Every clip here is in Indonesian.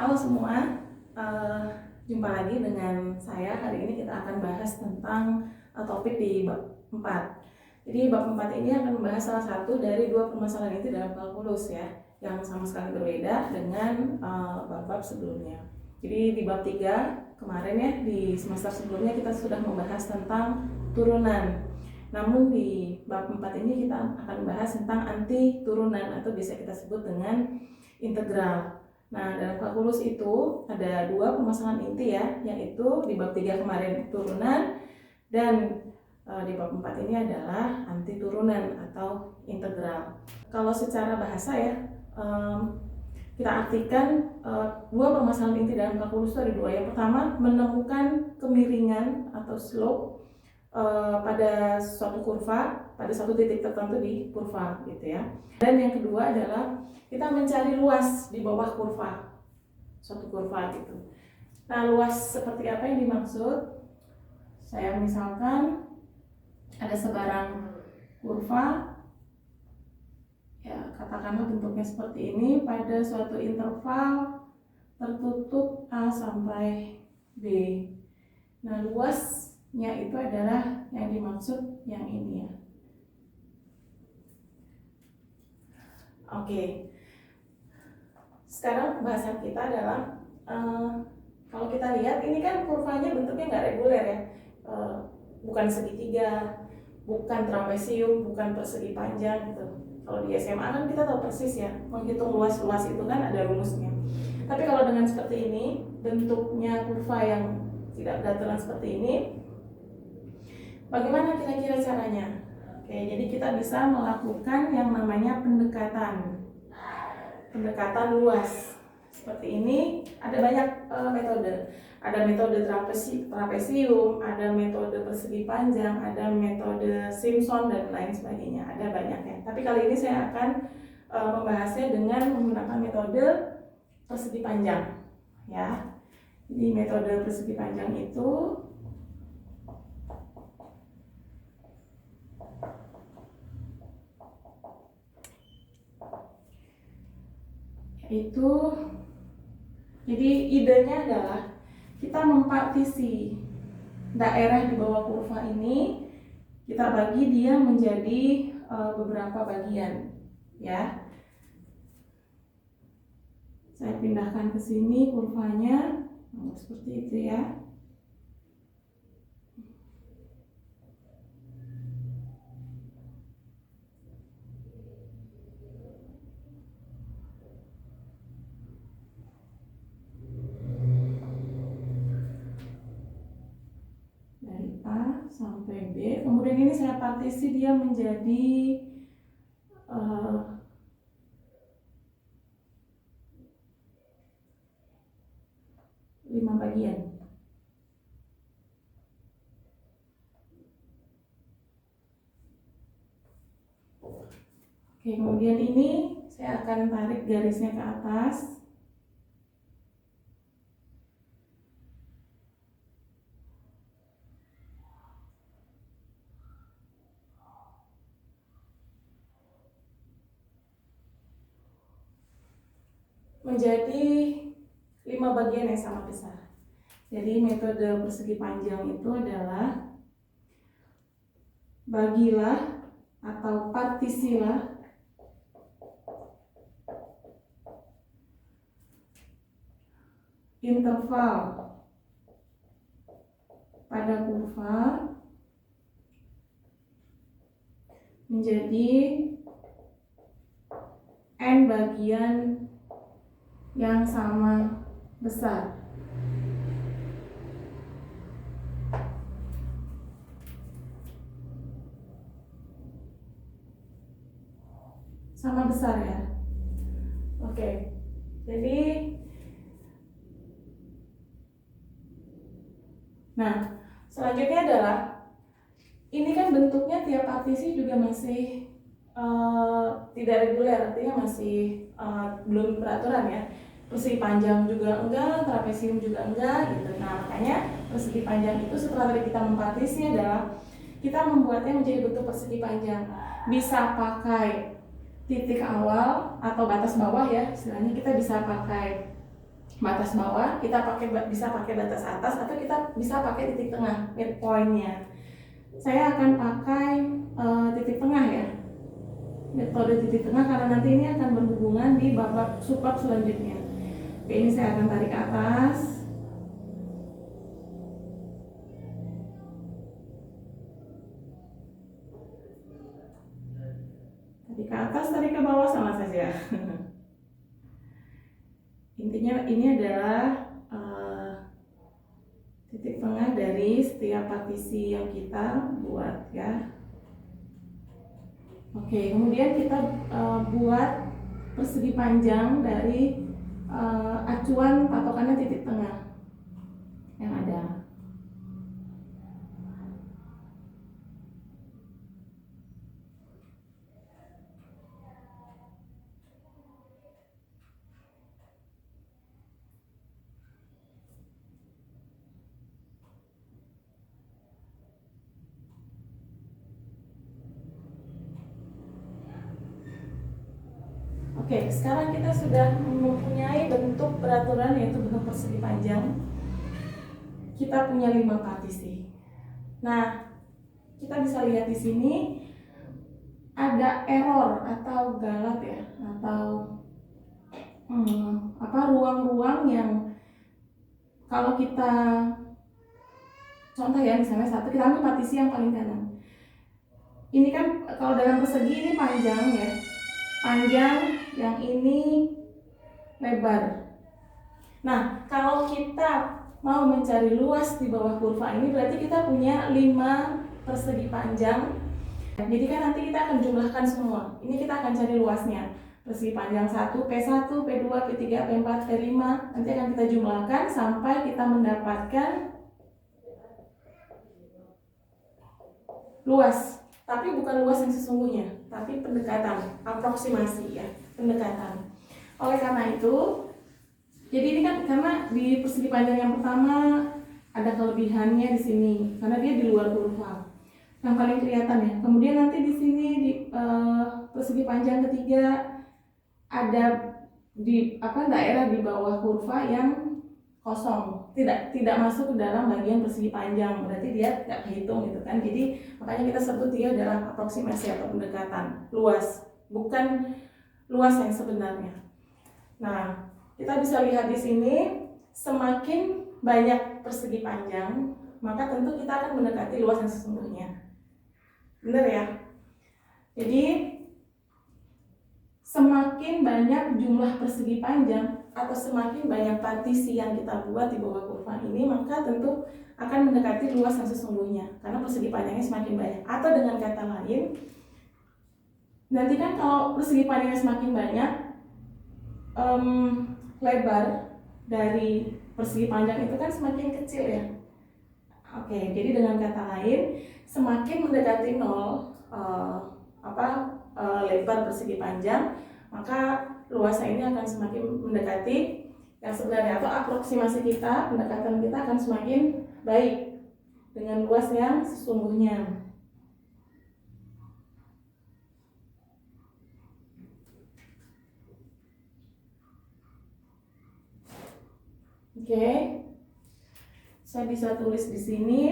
Halo semua, jumpa lagi dengan saya. Hari ini kita akan bahas tentang topik di bab 4. Jadi bab 4 ini akan membahas salah satu dari dua permasalahan inti dalam kalkulus ya, yang sama sekali berbeda dengan bab-bab sebelumnya. Jadi di bab 3 kemarin ya, di semester sebelumnya kita sudah membahas tentang turunan. Namun di bab 4 ini kita akan membahas tentang anti turunan atau bisa kita sebut dengan integral. Nah, dalam kalkulus itu ada dua permasalahan inti ya, yaitu di bab 3 kemarin turunan dan di bab 4 ini adalah anti turunan atau integral. Kalau secara bahasa ya, kita artikan dua permasalahan inti dalam kalkulus itu ada dua. Yang pertama, menemukan kemiringan atau slope pada suatu kurva, pada suatu titik tertentu di kurva gitu ya. Dan yang kedua adalah kita mencari luas di bawah kurva, suatu kurva gitu. Nah, luas seperti apa yang dimaksud? Saya misalkan ada sebarang kurva, ya katakanlah bentuknya seperti ini pada suatu interval tertutup A sampai B. Nah, luasnya itu adalah yang dimaksud yang ini ya. Oke. Sekarang pembahasan kita adalah kalau kita lihat ini kan kurvanya bentuknya nggak reguler ya, bukan segitiga, bukan trapesium, bukan persegi panjang gitu. Kalau di SMA kan kita tahu persis ya, menghitung luas-luas itu kan ada rumusnya. Tapi kalau dengan seperti ini, bentuknya kurva yang tidak dataran seperti ini, bagaimana kira-kira caranya? Oke, jadi kita bisa melakukan yang namanya pendekatan luas. Seperti ini, ada banyak metode. Ada metode trapesium, ada metode persegi panjang, ada metode Simpson dan lain sebagainya. Ada banyak ya. Tapi kali ini saya akan membahasnya dengan menggunakan metode persegi panjang ya. Jadi metode persegi panjang itu jadi idenya adalah kita mempartisi daerah di bawah kurva ini, kita bagi dia menjadi beberapa bagian ya. Saya pindahkan ke sini kurvanya, seperti itu ya. Sampai B, kemudian ini saya partisi dia menjadi 5 bagian. Oke, kemudian ini saya akan tarik garisnya ke atas. Menjadi 5 bagian yang sama besar. Jadi metode persegi panjang itu adalah bagilah atau partisilah interval pada kurva menjadi n bagian yang sama besar. Sama besar ya. Oke. Jadi nah, selanjutnya adalah ini kan bentuknya tiap partisi juga masih tidak reguler, artinya masih belum peraturan ya. Persegi panjang juga enggak, trapesium juga enggak gitu. Nah, makanya persegi panjang itu setelah tadi kita mempartisi adalah kita membuatnya menjadi bentuk persegi panjang. Bisa pakai titik awal atau batas bawah ya, istilahnya kita bisa pakai batas bawah, kita bisa pakai batas atas, atau kita bisa pakai titik tengah, midpointnya. Saya akan pakai titik tengah ya, metode titik tengah, karena nanti ini akan berhubungan di babak subbab selanjutnya. Oke, ini saya akan tarik ke atas. Tarik ke atas, tarik ke bawah, sama saja. Intinya ini adalah titik tengah dari setiap partisi yang kita buat ya. Oke, kemudian kita buat persegi panjang dari acuan patokannya titik tengah yang ada. Oke, sekarang kita sudah mempunyai bentuk peraturan, yaitu bentuk persegi panjang. Kita punya 5 partisi. Nah, kita bisa lihat di sini ada error atau galat ya, atau ruang-ruang yang kalau kita contoh ya, misalnya satu, kita ambil partisi yang paling kanan. Ini kan kalau dalam persegi ini panjang ya, panjang, yang ini lebar. Nah, kalau kita mau mencari luas di bawah kurva ini, berarti kita punya 5 persegi panjang. Jadi kan nanti kita akan jumlahkan semua. Ini kita akan cari luasnya. Persegi panjang 1, P1, P2, P3, P4, P5. Nanti akan kita jumlahkan sampai kita mendapatkan luas. Tapi bukan luas yang sesungguhnya, tapi pendekatan, aproksimasi ya, pendekatan. Oleh karena itu, jadi ini kan karena di persegi panjang yang pertama ada kelebihannya di sini, karena dia di luar kurva, yang paling kelihatan ya. Kemudian nanti di sini di persegi panjang ketiga ada di daerah di bawah kurva yang kosong, tidak masuk ke dalam bagian persegi panjang, berarti dia tidak kehitung gitu kan. Jadi makanya kita sebut dia adalah aproksimasi atau pendekatan, luas, bukan luas yang sebenarnya. Nah, kita bisa lihat di sini, semakin banyak persegi panjang, maka tentu kita akan mendekati luas yang sesungguhnya. Benar ya? Jadi semakin banyak jumlah persegi panjang atau semakin banyak partisi yang kita buat di bawah kurva ini, maka tentu akan mendekati luas yang sesungguhnya, karena persegi panjangnya semakin banyak. Atau dengan kata lain, nanti kan kalau persegi panjangnya semakin banyak, lebar dari persegi panjang itu kan semakin kecil ya. Oke, jadi dengan kata lain, semakin mendekati 0 lebar persegi panjang, maka luasnya ini akan semakin mendekati yang sebenarnya, atau aproksimasi kita, pendekatan kita akan semakin baik dengan luas yang sesungguhnya. Oke, saya bisa tulis di sini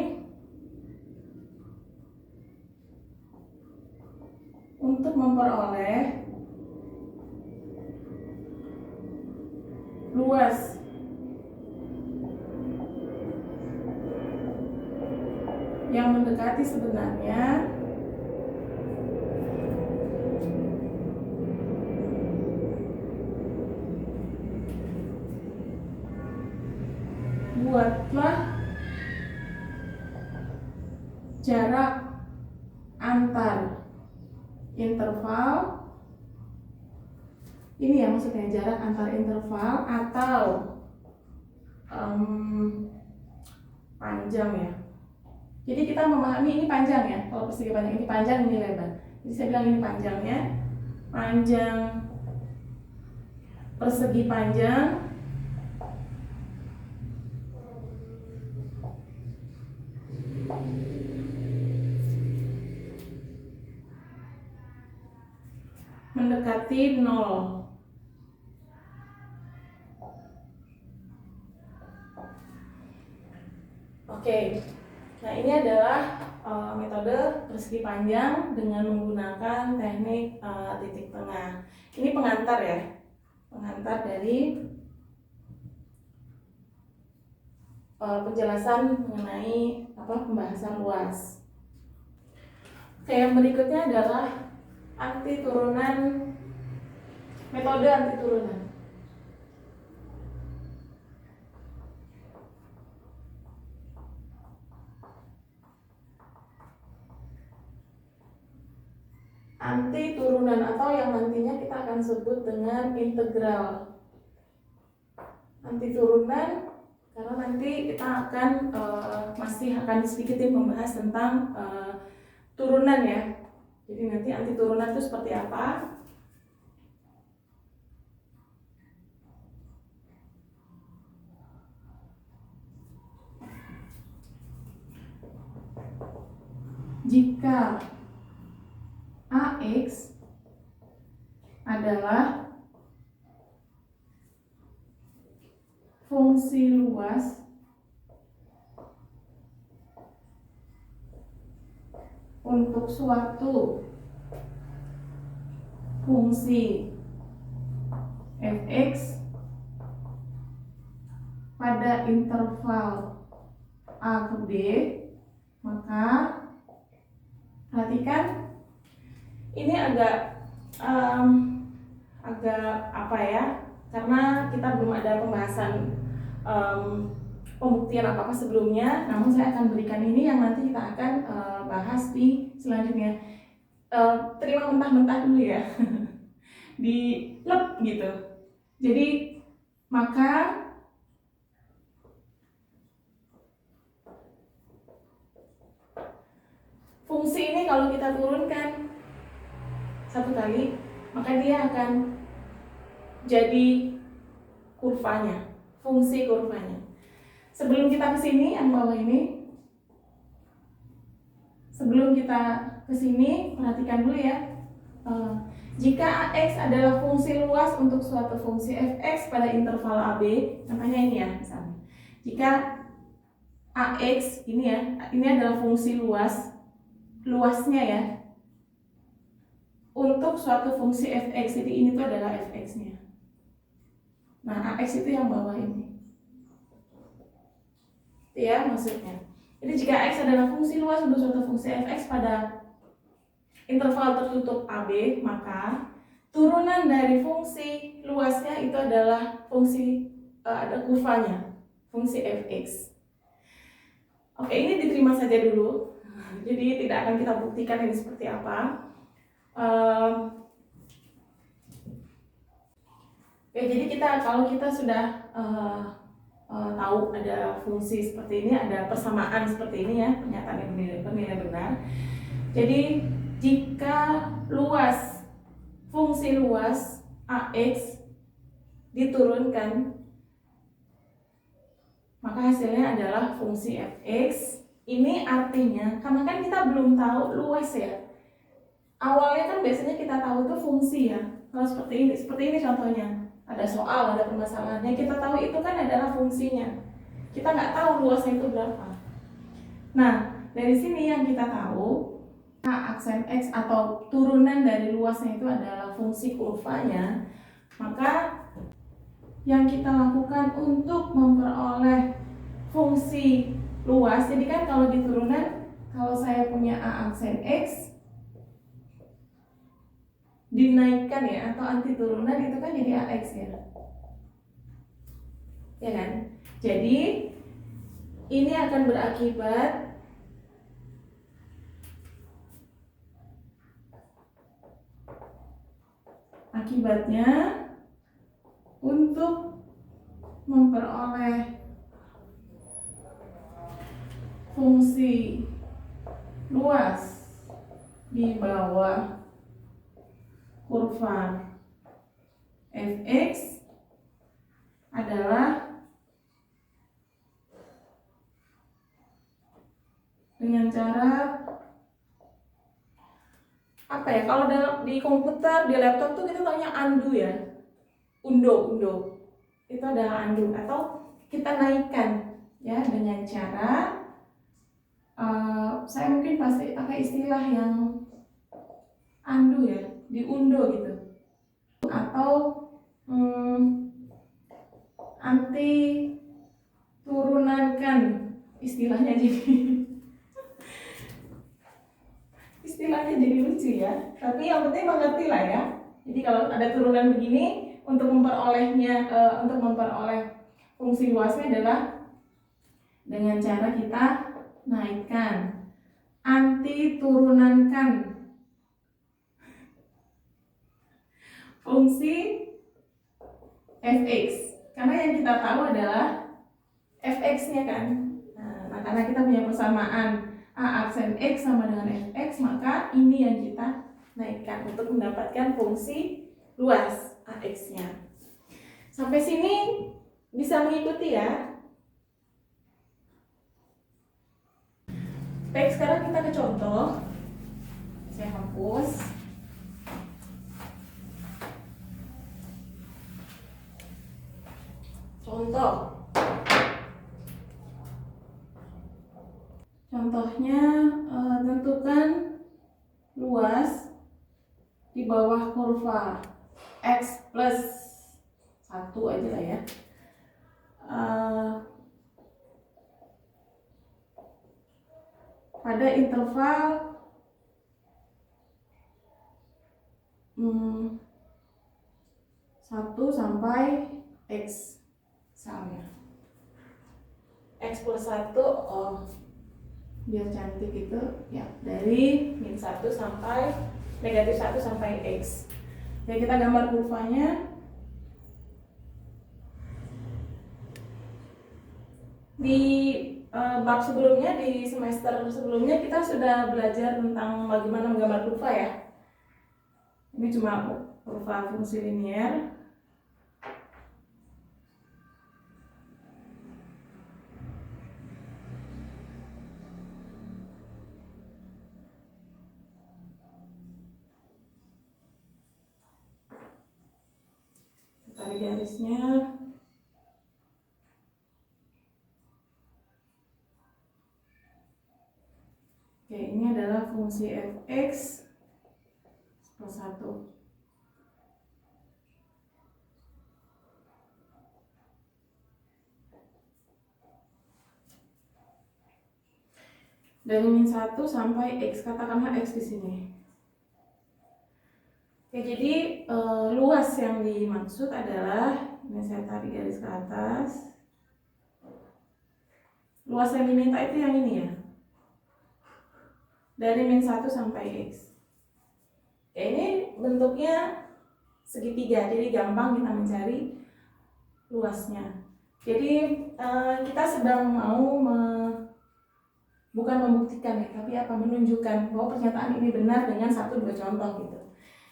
untuk memperoleh luas yang mendekati sebenarnya, buatlah jarak antar interval, ini ya maksudnya jarak antar interval atau panjang ya. Jadi kita memahami ini panjang ya, kalau persegi panjang ini panjang, ini lebar. Jadi saya bilang ini panjangnya, panjang persegi panjang mendekati 0. Oke, nah ini adalah metode persegi panjang dengan menggunakan teknik titik tengah. Ini pengantar ya, pengantar dari penjelasan mengenai pembahasan luas. Oke, yang berikutnya adalah anti turunan, metode anti turunan. Anti turunan atau yang nantinya kita akan sebut dengan integral. Anti turunan karena nanti kita akan masih akan sedikit membahas tentang turunan ya. Jadi nanti anti turunan itu seperti apa? Jika AX adalah fungsi luas untuk suatu fungsi fx pada interval a ke b, maka perhatikan ini agak apa ya, karena kita belum ada pembahasan pembuktian apa-apa sebelumnya, namun saya akan berikan ini yang nanti kita akan bahas di selanjutnya. Terima mentah-mentah dulu ya di lep gitu. Jadi maka fungsi ini kalau kita turunkan satu kali, maka dia akan jadi kurvanya, fungsi kurvanya. Sebelum kita ke sini, yang bawah ini, sebelum kita ke sini, perhatikan dulu ya. Jika AX adalah fungsi luas untuk suatu fungsi fx pada interval AB, contohnya ini ya, misalnya. Jika AX ini ya, ini adalah fungsi luasnya ya, untuk suatu fungsi fx, jadi ini tuh adalah fx-nya. Nah, AX itu yang bawah ini. Ya, maksudnya. Jadi jika X adalah fungsi luas untuk suatu fungsi fx pada interval tertutup AB, maka turunan dari fungsi luasnya itu adalah fungsi ada kurvanya, fungsi fx. Oke, ini diterima saja dulu. Jadi tidak akan kita buktikan ini seperti apa. Oke, jadi kalau kita sudah tahu ada fungsi seperti ini, ada persamaan seperti ini ya, pernyataan yang bernilai benar. Jadi jika fungsi luas AX diturunkan, maka hasilnya adalah fungsi fx. Ini artinya, karena kan kita belum tahu luas ya. Awalnya kan biasanya kita tahu itu fungsi ya. Kalau seperti ini contohnya. Ada soal, ada permasalahannya, kita tahu itu kan adalah fungsinya. Kita nggak tahu luasnya itu berapa. Nah, dari sini yang kita tahu, aksen X atau turunan dari luasnya itu adalah fungsi kurvanya, maka yang kita lakukan untuk memperoleh fungsi luas, jadi kan kalau di turunan, kalau saya punya A aksen X, dinaikkan ya, atau anti turunan itu kan jadi AX ya. Ya kan? Jadi ini akan berakibat akibatnya untuk memperoleh fungsi luas di bawah kurva fx adalah dengan cara apa ya, kalau di komputer, di laptop tuh kita taunya undo ya, undo itu adalah undo, atau kita naikkan ya dengan cara Saya mungkin pasti pakai istilah yang undo ya, diundo gitu, atau anti turunankan istilahnya, jadi lucu ya, tapi yang penting mengerti lah ya. Jadi kalau ada turunan begini, untuk memperoleh fungsi luasnya adalah dengan cara kita naikkan, anti turunankan fungsi fx, karena yang kita tahu adalah fx-nya kan. Nah, karena kita punya persamaan a aksen x sama dengan fx, maka ini yang kita naikkan untuk mendapatkan fungsi luas ax-nya. Sampai sini bisa mengikuti ya. Baik, sekarang kita ke contoh. Saya hapus. Contohnya, tentukan luas di bawah kurva x plus 1 aja lah ya. Pada interval 1 sampai x misalnya. X plus 1, biar cantik itu ya, dari -1 sampai -1 sampai x. Jadi kita gambar kurvanya. Di bab sebelumnya, di semester sebelumnya kita sudah belajar tentang bagaimana menggambar kurva ya. Ini cuma kurva fungsi linier. Tarik garisnya. Oke, ini adalah fungsi fx plus 1. Dari -1 sampai x, katakanlah x di sini. Oke, jadi luas yang dimaksud adalah, ini saya tarik garis ke atas. Luas yang diminta itu yang ini ya, dari -1 sampai x. Oke, ini bentuknya segitiga, jadi gampang kita mencari luasnya. Jadi kita sedang mau bukan membuktikan ya, tapi menunjukkan bahwa pernyataan ini benar dengan 1-2 contoh gitu.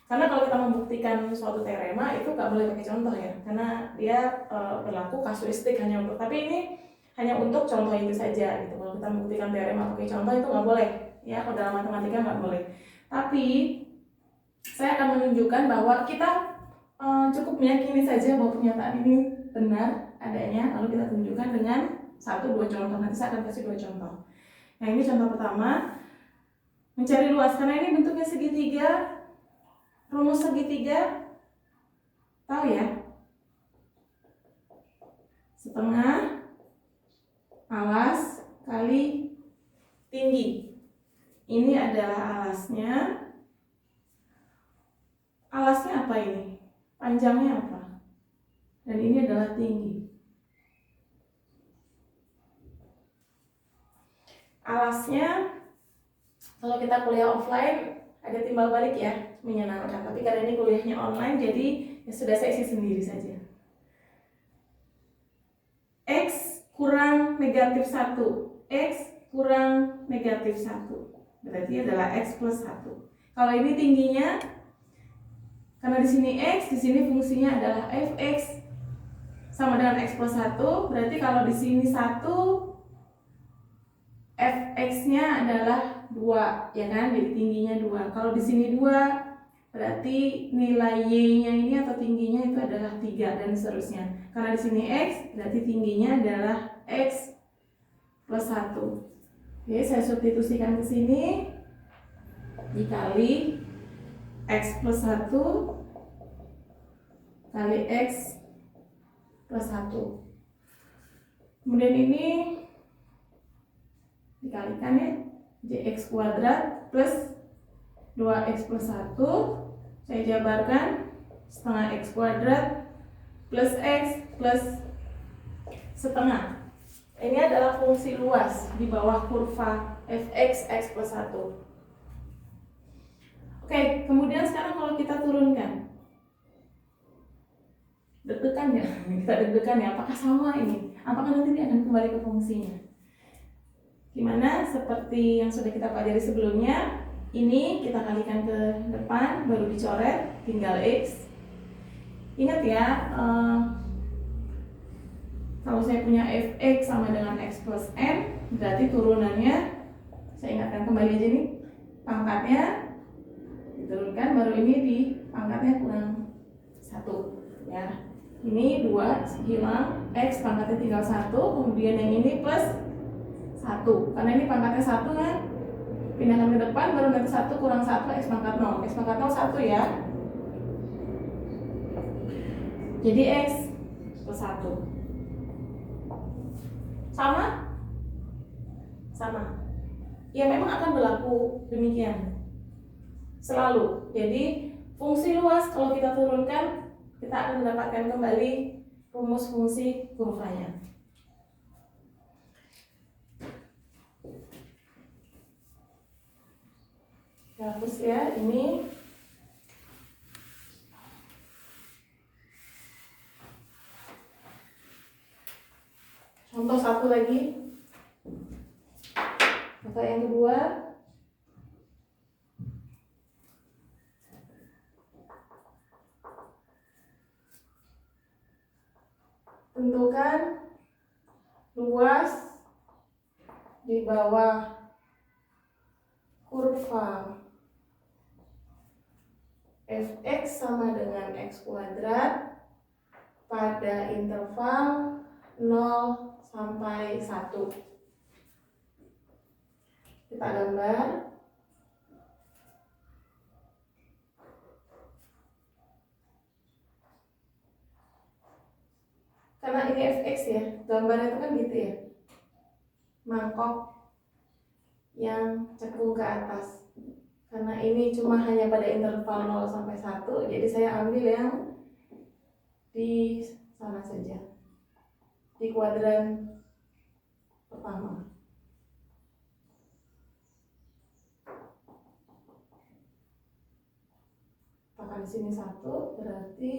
Karena kalau kita membuktikan suatu teorema itu nggak boleh pakai contoh ya, karena dia berlaku kasuistik hanya untuk, tapi ini hanya untuk contoh itu saja gitu. Kalau kita membuktikan teorema pakai contoh itu nggak boleh ya, kalau dalam matematika nggak boleh. Tapi saya akan menunjukkan bahwa kita cukup meyakini saja bahwa pernyataan ini benar adanya, lalu kita tunjukkan dengan 1-2 contoh. Nanti saya akan kasih 2 contoh. Nah, ini contoh pertama, mencari luas, karena ini bentuknya segitiga. Rumus segitiga tahu ya, setengah alas kali tinggi. Ini adalah alasnya. Alasnya apa ini? Panjangnya apa? Dan ini adalah tinggi. Alasnya, kalau kita kuliah offline ada timbal balik ya, menyenangkan. Tapi karena ini kuliahnya online, jadi ya sudah saya isi sendiri saja. X kurang -1, X kurang -1, berarti adalah X plus 1. Kalau ini tingginya, karena di sini X, di sini fungsinya adalah fx sama dengan X plus 1, berarti kalau di sini 1, fx-nya adalah 2, ya kan? Jadi tingginya 2. Kalau di sini 2, berarti nilai y-nya ini atau tingginya itu adalah 3 dan seterusnya. Karena di sini x, berarti tingginya adalah x plus 1. Oke, saya substitusikan ke sini dikali X plus 1 kali X plus 1. Kemudian ini dikalikan ya, Jx kuadrat plus 2X plus 1. Saya jabarkan setengah X kuadrat plus X plus setengah. Ini adalah fungsi luas di bawah kurva fx x plus 1. Oke, kemudian sekarang kalau kita turunkan, deg-degan ya? Kita deg-degan ya, apakah sama ini? Apakah nanti ini akan kembali ke fungsinya? Gimana? Seperti yang sudah kita pelajari sebelumnya, ini kita kalikan ke depan, baru dicoret, tinggal X. Ingat ya, kalau saya punya fx sama dengan x plus n, berarti turunannya, saya ingatkan kembali aja nih, pangkatnya diturunkan, baru ini di pangkatnya kurang 1 ya. Ini 2 hilang, x pangkatnya tinggal 1, kemudian yang ini plus 1, karena ini pangkatnya 1 kan, pindahkan ke depan, baru nanti 1 kurang 1, x pangkat 0, x pangkat 0 1 ya. Jadi x plus 1 sama? Sama. Ya memang akan berlaku demikian selalu. Jadi fungsi luas kalau kita turunkan, kita akan mendapatkan kembali rumus fungsi kurvanya. Terus ya, ini contoh satu lagi, contoh yang kedua. Tentukan luas di bawah kurva fx sama dengan x kuadrat pada interval 0 sampai 1. Kita gambar. Karena ini fx ya, gambarnya itu kan gitu ya, mangkok yang cekung ke atas. Karena ini cuma hanya pada interval 0 sampai 1, jadi saya ambil yang di sana saja, di kuadran pertama. Letakkan di sini 1, berarti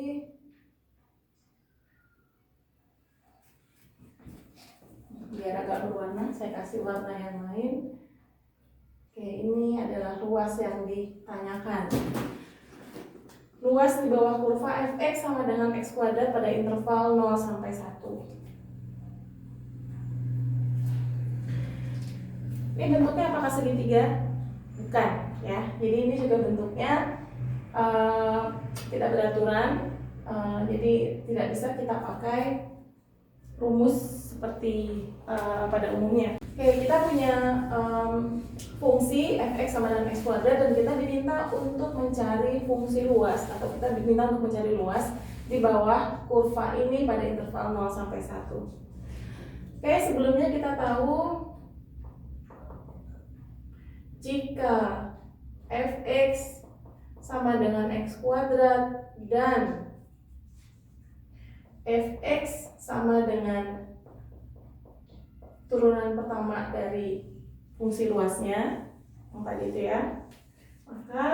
biar agak berwarna, saya kasih warna yang lain. Oke, ini adalah luas yang ditanyakan. Luas di bawah kurva fx sama dengan x kuadrat pada interval 0 sampai 1. Ini bentuknya apakah segitiga? Bukan ya. Jadi ini juga bentuknya tidak beraturan. Jadi tidak bisa kita pakai rumus seperti pada umumnya. Oke, kita punya fungsi fx sama dengan x kuadrat dan kita diminta untuk mencari fungsi luas, atau kita diminta untuk mencari luas di bawah kurva ini pada interval 0 sampai 1. Oke, sebelumnya kita tahu jika fx sama dengan x kuadrat dan fx sama dengan turunan pertama dari fungsi luasnya yang tadi itu ya, maka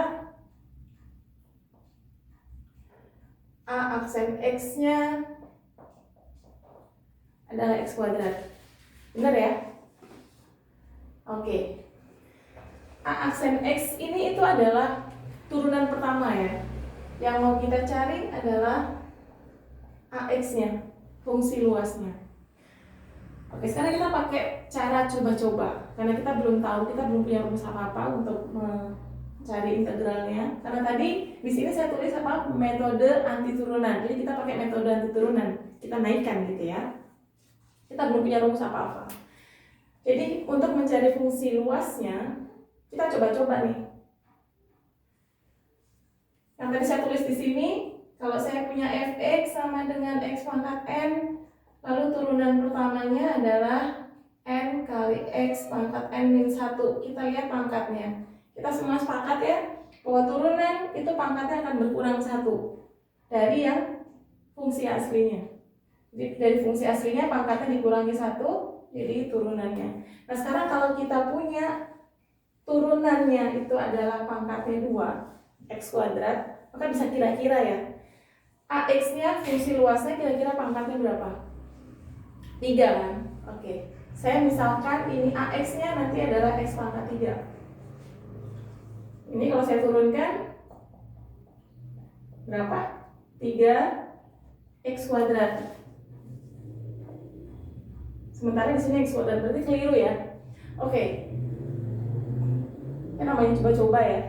a aksen x nya adalah x kuadrat. Benar ya? Oke. A aksen x ini itu adalah turunan pertama ya. Yang mau kita cari adalah ax nya, fungsi luasnya. Oke, sekarang kita pakai cara coba-coba, karena kita belum tahu, kita belum punya rumus apa-apa untuk mencari integralnya. Karena tadi di sini saya tulis apa, metode anti turunan. Jadi kita pakai metode anti turunan, kita naikkan gitu ya. Kita belum punya rumus apa-apa. Jadi untuk mencari fungsi luasnya, kita coba-coba nih. Yang tadi saya tulis di sini, kalau saya punya fx sama dengan x pangkat n, lalu turunan pertamanya adalah n kali x pangkat n min 1. Kita lihat pangkatnya. Kita semua sepakat ya, bahwa turunan itu pangkatnya akan berkurang 1 dari yang fungsi aslinya. Jadi dari fungsi aslinya pangkatnya dikurangi 1, jadi turunannya. Nah sekarang kalau kita punya turunannya itu adalah pangkatnya 2, x kuadrat, maka bisa kira-kira ya, AX-nya fungsi luasnya kira-kira pangkatnya berapa? 3 kan? Oke. Saya misalkan ini AX-nya nanti adalah x pangkat 3. Ini kalau saya turunkan berapa? 3 x kuadrat. Sementara di sini x kuadrat, berarti keliru ya. Oke. Ini namanya coba-coba ya.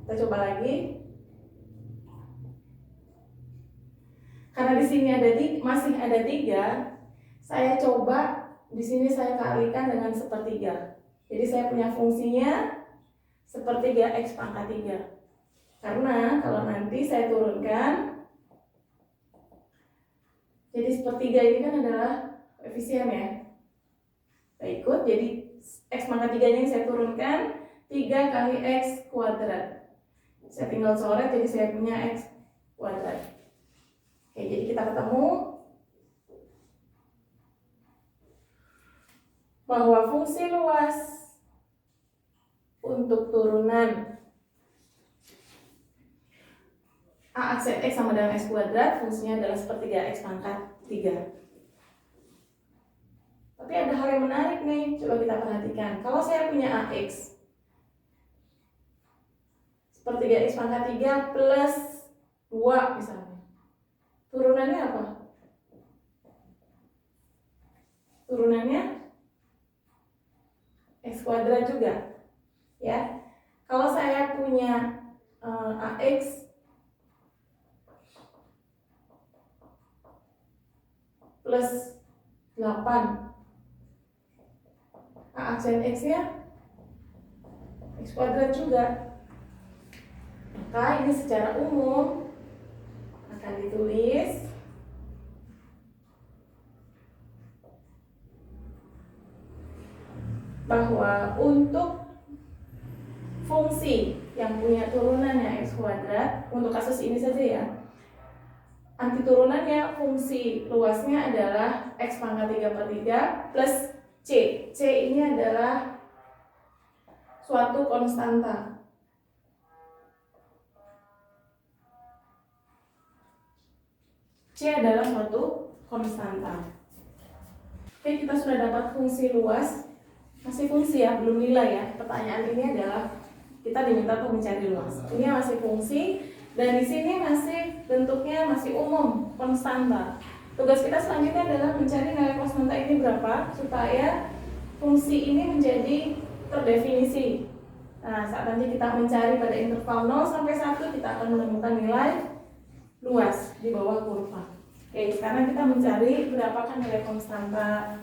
Kita coba lagi. Karena di sini masih ada 3, saya coba di sini saya kalikan dengan sepertiga. Jadi saya punya fungsinya sepertiga x pangkat 3. Karena kalau nanti saya turunkan, jadi sepertiga ini kan adalah koefisien ya. Saya ikut, jadi x pangkat 3 nya saya turunkan 3 kali x kuadrat. Saya tinggal coret, jadi saya punya x kuadrat. Oke, jadi kita ketemu bahwa fungsi luas untuk turunan a aksen x sama dengan x kuadrat, fungsinya adalah sepertiga x pangkat 3. Tapi ada hal yang menarik nih, coba kita perhatikan. Kalau saya punya AX sepertiga x pangkat 3 plus 2 misalnya, turunannya apa? Turunannya x kuadrat juga ya. Kalau saya punya AX plus 8, A aksen X nya X kuadrat juga, maka ini secara umum akan ditulis bahwa untuk fungsi yang punya turunannya x kuadrat, untuk kasus ini saja ya, anti turunannya fungsi luasnya adalah x pangkat 3/3 plus c. C ini adalah suatu konstanta. C adalah suatu konstanta. Oke, kita sudah dapat fungsi luas. Masih fungsi ya, belum nilai ya. Pertanyaan ini adalah kita diminta untuk mencari luas. Ini masih fungsi, dan di sini masih bentuknya masih umum, konstanta. Tugas kita selanjutnya adalah mencari nilai konstanta ini berapa supaya fungsi ini menjadi terdefinisi. Nah, saat nanti kita mencari pada interval 0 sampai 1, kita akan menemukan nilai luas di bawah kurva. Oke, sekarang kita mencari berapakah nilai konstantanya.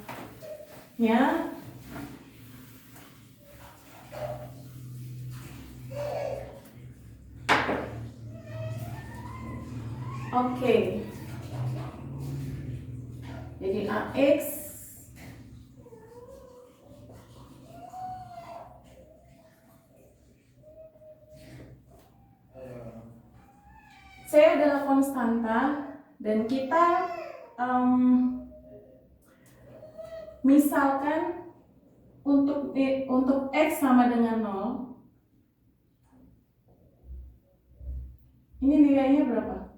Oke. Jadi AX C adalah konstanta, dan kita misalkan untuk X sama dengan 0, ini nilainya berapa?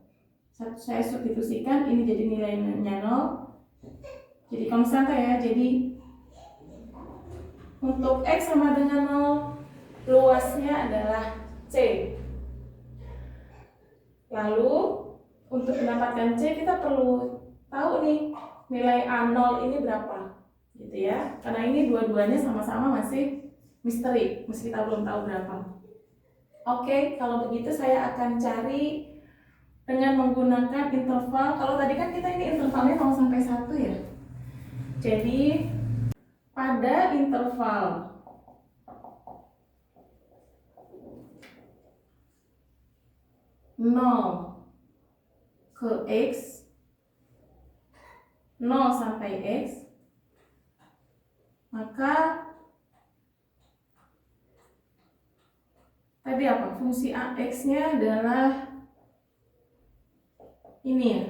Saya substitusikan, ini jadi nilainya 0, jadi konstanta ya. Jadi untuk X sama dengan 0, luasnya adalah C. Lalu untuk mendapatkan C, kita perlu tahu nih nilai A0 ini berapa, gitu ya. Karena ini dua-duanya sama-sama masih misteri, meski kita belum tahu berapa. Oke, kalau begitu saya akan cari dengan menggunakan interval. Kalau tadi kan kita ini intervalnya 0 sampai 1 ya. Jadi pada pada interval 0 ke X, 0 sampai X, maka tadi apa? Fungsi AX-nya adalah ini ya.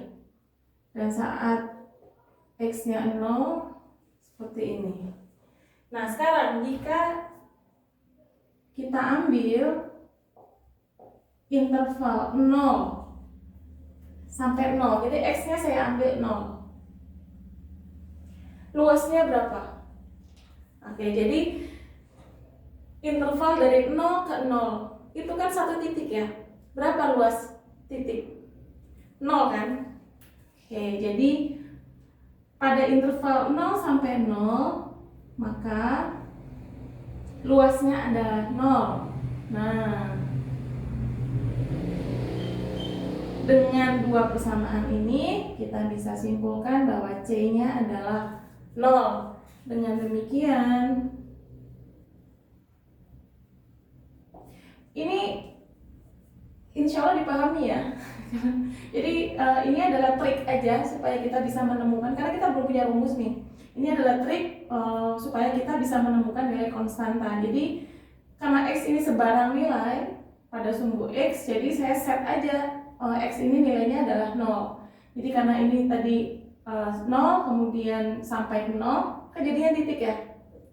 Dan saat X-nya 0 seperti ini. Nah, sekarang jika kita ambil interval 0 sampai 0, jadi X-nya saya ambil 0. Luasnya berapa? Oke, jadi interval dari 0 ke 0 itu kan satu titik ya. Berapa luas titik? 0 kan? Oke, jadi pada interval 0 sampai 0 maka luasnya adalah 0. Nah, dengan dua persamaan ini kita bisa simpulkan bahwa C-nya adalah 0. Dengan demikian ini insya Allah dipahami ya. Jadi ini adalah trik aja supaya kita bisa menemukan, karena kita belum punya rumus nih. Ini adalah trik supaya kita bisa menemukan nilai konstanta. Jadi karena X ini sebarang nilai pada sumbu X, jadi saya set aja X ini nilainya adalah 0. Jadi karena ini tadi 0 kemudian sampai ke 0, kan jadinya titik ya.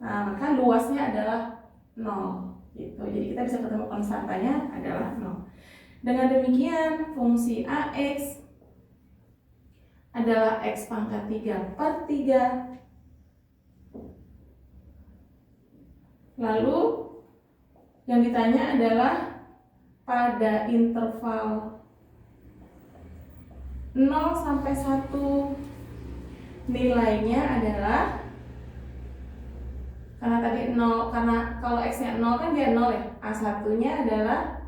Nah, maka luasnya adalah 0 gitu. Jadi kita bisa ketemu konstantanya adalah 0. Dengan demikian fungsi AX adalah X pangkat 3/3. Lalu yang ditanya adalah pada interval 0 sampai 1 nilainya adalah, karena tadi 0, karena kalau X-nya 0 kan dia 0 ya, A1-nya adalah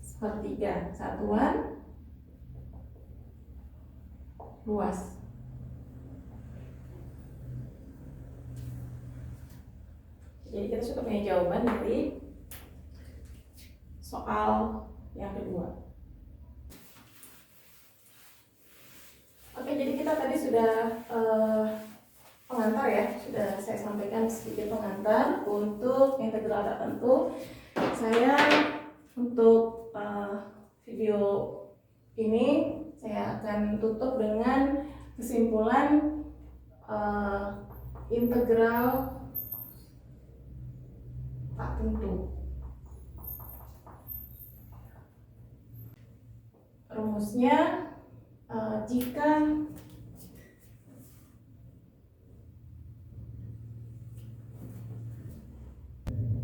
1/3 satuan luas. Jadi kita sudah punya jawaban dari soal yang kedua. Oke, jadi kita tadi sudah pengantar ya, sudah saya sampaikan sedikit pengantar untuk integral tertentu. Saya untuk video ini saya akan tutup dengan kesimpulan integral tak tentu. Rumusnya jika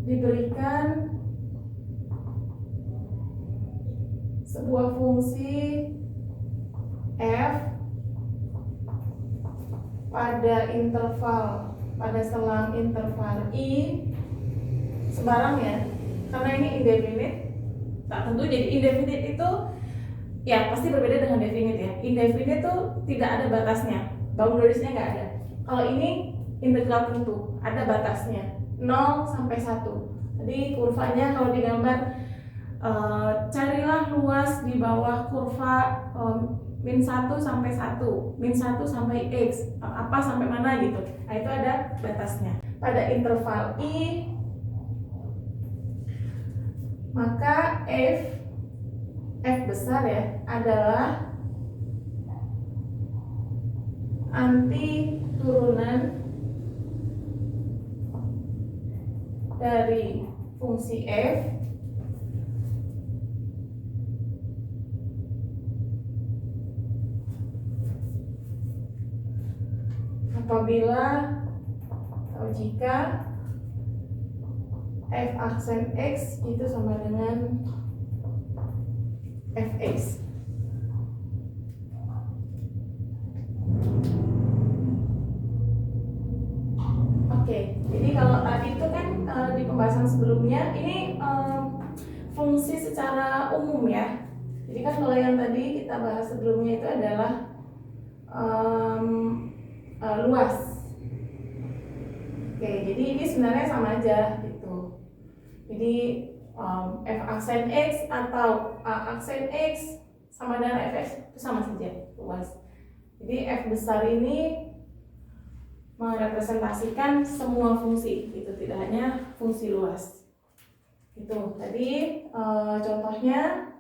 diberikan sebuah fungsi f pada interval, pada selang interval i sebarang ya, karena ini indefinite tak tentu, jadi indefinite itu ya pasti berbeda dengan definite ya. Indefinite itu tidak ada batasnya, boundariesnya nggak ada. Kalau ini integral tentu, ada batasnya 0 sampai 1. Jadi kurvanya kalau digambar carilah luas di bawah kurva min 1 sampai 1, min 1 sampai X, apa sampai mana gitu. Nah, itu ada batasnya. Pada interval I maka F besar ya adalah anti turunan dari fungsi F apabila atau jika F aksen X itu sama dengan Fx. Oke, jadi kalau tadi itu kan di pembahasan sebelumnya ini fungsi secara umum ya. Jadi kan kalau yang tadi kita bahas sebelumnya itu adalah luas. Oke, jadi ini sebenarnya sama aja gitu. Jadi f aksen x atau a aksen x sama dengan fx itu sama saja, luas. Jadi f besar ini merepresentasikan semua fungsi, gitu, tidak hanya fungsi luas. Itu tadi contohnya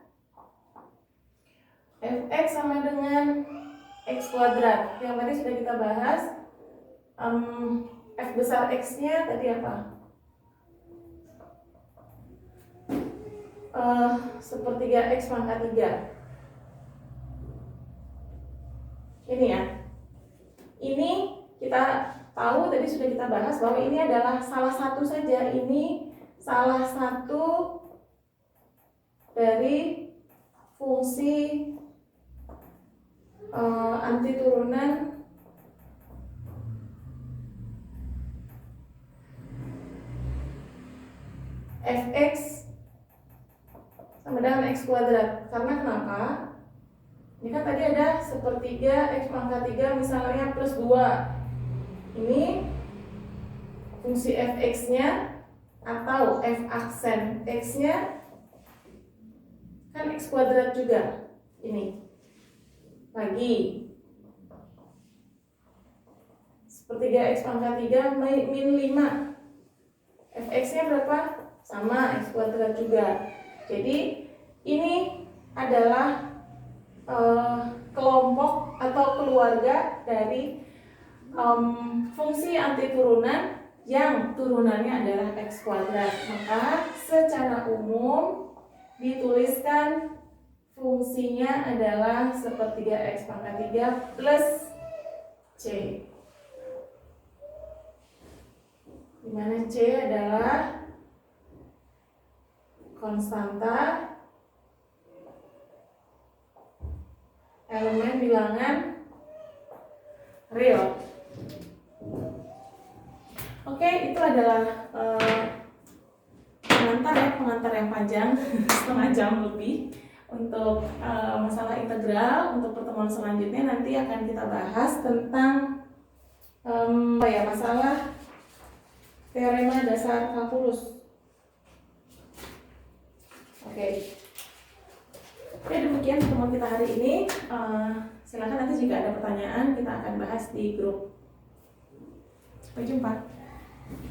fx sama dengan x kuadrat. Yang tadi sudah kita bahas. F besar x-nya tadi apa? Sepertiga x pangkat 3. Ini ya. Ini kita tahu tadi sudah kita bahas bahwa ini adalah salah satu saja. Ini salah satu dari fungsi antiturunan fx sama dengan x kuadrat. Karena kenapa? Ini kan tadi ada sepertiga x pangkat 3 misalnya plus 2. Ini fungsi fx-nya atau f aksen x-nya kan x kuadrat juga. Ini lagi sepertiga x pangkat 3 min 5. fx-nya berapa? Sama, x kuadrat juga. Jadi ini adalah kelompok atau keluarga dari fungsi antiturunan yang turunannya adalah x kuadrat. Maka secara umum dituliskan fungsinya adalah sepertiga x pangkat 3 plus c, dimana c adalah konstanta elemen bilangan real. Oke, itu adalah pengantar yang panjang setengah jam lebih untuk masalah integral. Untuk pertemuan selanjutnya nanti akan kita bahas tentang masalah teorema dasar kalkulus. Oke, demikian pertemuan kita hari ini. Silakan nanti jika ada pertanyaan kita akan bahas di grup. Sampai jumpa.